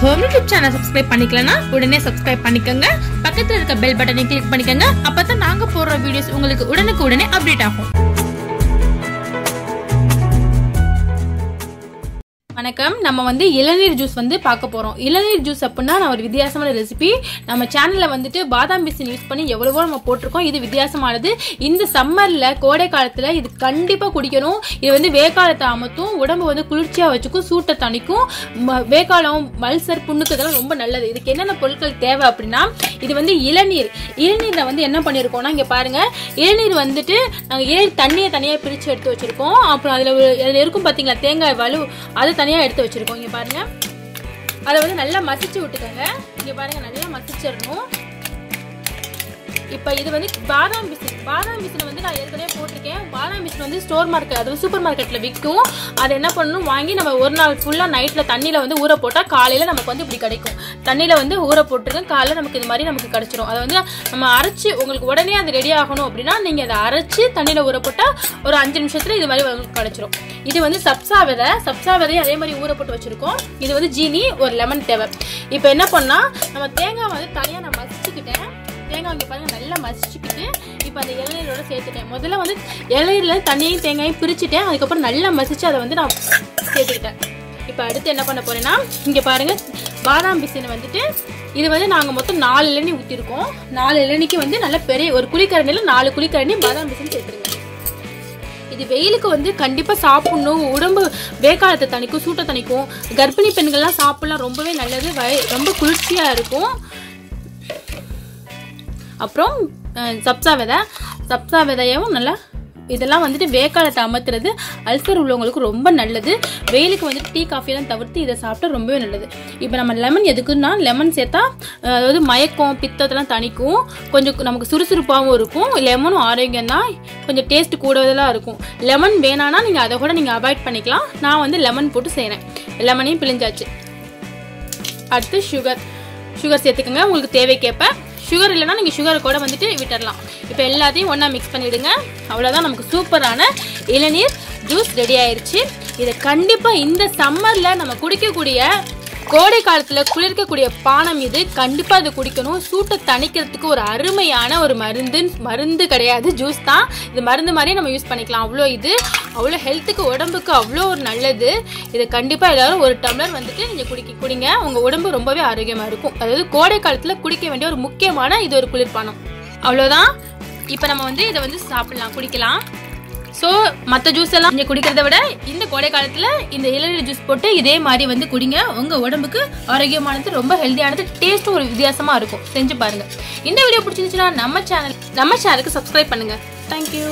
Home YouTube channel subscribe பண்ணிக்கலனா உடனே subscribe பண்ணிக்கங்க. பக்கத்துல இருக்க பெல் பட்டனை கிளிக் பண்ணிக்கங்க. அப்பதான் நாங்க போடுற வீடியோஸ் உங்களுக்கு உடனுக்குடனே அப்டேட் ஆகும். வணக்கம். நம்ம வந்து இளநீர் ஜூஸ் வந்து பார்க்க போறோம். இளநீர் ஜூஸ் அப்படின்னா நான் ஒரு வித்தியாசமான ரெசிபி நம்ம சேனல்ல வந்துட்டு பாதாம் பிசின் யூஸ் பண்ணி எவ்வளவோ நம்ம போட்டிருக்கோம். இது வித்தியாசமானது. இந்த சம்மர்ல கோடை காலத்துல இது கண்டிப்பா குடிக்கணும். இது வந்து வேக்காலத்தை அமர்த்தும், உடம்பு வந்து குளிர்ச்சியா வச்சுக்கும், சூட்டை தணிக்கும், வேக்காலம், மல்சர், புண்ணுக்கு இதெல்லாம் ரொம்ப நல்லது. இதுக்கு என்னென்ன பொருட்கள் தேவை அப்படின்னா, இது வந்து இளநீர். இளநீர்ல வந்து என்ன பண்ணிருக்கோம்னா, இங்க பாருங்க, இளநீர் வந்துட்டு நாங்க இளநீர் தண்ணியை தனியா பிரிச்சு எடுத்து வச்சிருக்கோம். அப்புறம் அதுல இருக்கும் பாத்தீங்களா தேங்காய் வலு, அதை தனியா எடுத்து வச்சிருக்கோம். இங்க பாருங்க, அதை வந்து நல்லா மசிச்சு விட்டுக்கோங்க. இங்க பாருங்க, நல்லா மசிச்சிடணும். இப்ப இது வந்து பாதாம் பிசின் வந்து நான் ஏற்கனவே போட்டிருக்கேன். பாதாம் பிசின் வந்து ஸ்டோர் மார்க்கெட், அதாவது சூப்பர் மார்க்கெட்ல விற்கும். அதை என்ன பண்ணணும், வாங்கி நம்ம ஒரு நாள் ஃபுல்லா நைட்ல தண்ணியில வந்து ஊற போட்டா காலையில நமக்கு வந்து இப்படி கிடைக்கும். தண்ணியில வந்து ஊற போட்டுருக்கேன், காலையில நமக்கு இது மாதிரி நமக்கு கிடைச்சிரும். அதை வந்து நம்ம அரைச்சு உங்களுக்கு உடனே அது ரெடி ஆகணும் அப்படின்னா நீங்க அதை அரைச்சு தண்ணியில ஊற போட்டா ஒரு 5 நிமிஷத்துல இது மாதிரி உங்களுக்கு கிடைச்சிரும். இது வந்து சப்சா விதையும் அதே மாதிரி ஊற போட்டு வச்சிருக்கோம். இது வந்து ஜீனி, ஒரு லெமன் தேவை. இப்ப என்ன பண்ணா, நம்ம தேங்காய் வந்து தனியா நான் மசிச்சுக்கிட்டேன். தேங்காய் இங்கே பாருங்க நல்லா மசிச்சுக்கிட்டு இப்போ அந்த இளநீரோட சேர்த்துட்டேன். முதல்ல வந்து இளநீர்ல தண்ணியையும் தேங்காயும் பிரிச்சுட்டேன். அதுக்கப்புறம் நல்லா மசிச்சு அதை வந்து நான் சேர்த்துக்கிட்டேன். இப்போ அடுத்து என்ன பண்ண போறேன்னா, இங்கே பாருங்க, பாதாம் பிசின் வந்துட்டு இது வந்து நாங்கள் மொத்தம் 4 இளநீ ஊற்றிருக்கோம். 4 இளநிக்கு வந்து நல்ல பெரிய ஒரு குழிக்கரண்டியில் 4 குழிக்கரண்டி பாதாம் பிசின் சேர்த்துருங்க. இது வெயிலுக்கு வந்து கண்டிப்பா சாப்பிடணும். உடம்பு வேக்காலத்தை தணிக்கும், சூட்டை தணிக்கும். கர்ப்பிணி பெண்கள்லாம் சாப்பிடலாம், ரொம்பவே நல்லது, ரொம்ப குளிர்ச்சியா இருக்கும். அப்புறம் சப்சா விதையும் நல்லா, இதெல்லாம் வந்துட்டு வேக்காலத்தை அமர்த்துறது, அல்சர் உள்ளவங்களுக்கு ரொம்ப நல்லது. வெயிலுக்கு வந்துட்டு டீ காஃபியெல்லாம் தவிர்த்து இதை சாப்பிட்டா ரொம்பவே நல்லது. இப்போ நம்ம லெமன் எதுக்குன்னா, லெமன் சேர்த்தா அதாவது மயக்கம், பித்தத்தெல்லாம் தணிக்கும், கொஞ்சம் நமக்கு சுறுசுறுப்பாகவும் இருக்கும். லெமனும் ஆரோக்கியம் தான், கொஞ்சம் டேஸ்ட் கூடுதலாக இருக்கும். லெமன் வேணான்னா நீங்கள் அதை கூட நீங்கள் அவாய்ட் பண்ணிக்கலாம். நான் வந்து லெமன் போட்டு செய்கிறேன். லெமனையும் பிழிஞ்சாச்சு. அடுத்து சுகர் சேர்த்துக்கோங்க உங்களுக்கு தேவைக்கேற்ப. சுகர் இல்லைன்னா நீங்கள் சுகரை கூட வந்துட்டு விட்டுடலாம். இப்போ எல்லாத்தையும் ஒன்றா மிக்ஸ் பண்ணிவிடுங்க. அவ்வளோதான், நமக்கு சூப்பரான இளநீர் ஜூஸ் ரெடி ஆயிடுச்சு. இதை கண்டிப்பாக இந்த சம்மரில் நம்ம குடிக்கக்கூடிய, கோடை காலத்தில் குளிர்க்கக்கூடிய பானம் இது. கண்டிப்பாக இது குடிக்கணும். சூட்டை தணிக்கிறதுக்கு ஒரு அருமையான ஒரு மருந்து கிடையாது, ஜூஸ் தான். இது மருந்து மாதிரியே நம்ம யூஸ் பண்ணிக்கலாம். அவ்வளோ ஹெல்த்துக்கு, உடம்புக்கு அவ்வளோ ஒரு நல்லது. இதை கண்டிப்பாக எல்லாரும் ஒரு டம்ளர் வந்துட்டு நீங்கள் குடிங்க. உங்கள் உடம்பு ரொம்பவே ஆரோக்கியமாக இருக்கும். அதாவது கோடை காலத்தில் குடிக்க வேண்டிய ஒரு முக்கியமான இது ஒரு குளிர்பானம். அவ்வளோதான். இப்போ நம்ம வந்து இதை வந்து சாப்பிடலாம், குடிக்கலாம். ஸோ மற்ற ஜூஸ் எல்லாம் நீங்கள் குடிக்கிறத விட இந்த கோடை காலத்தில் இந்த இளநீர் ஜூஸ் போட்டு இதே மாதிரி வந்து குடிங்க. உங்கள் உடம்புக்கு ஆரோக்கியமானது, ரொம்ப ஹெல்த்தியானது, டேஸ்ட்டும் ஒரு வித்தியாசமாக இருக்கும். செஞ்சு பாருங்க. இந்த வீடியோ பிடிச்சிருந்துச்சுன்னா நம்ம சேனலுக்கு சப்ஸ்கிரைப் பண்ணுங்க. தேங்க்யூ.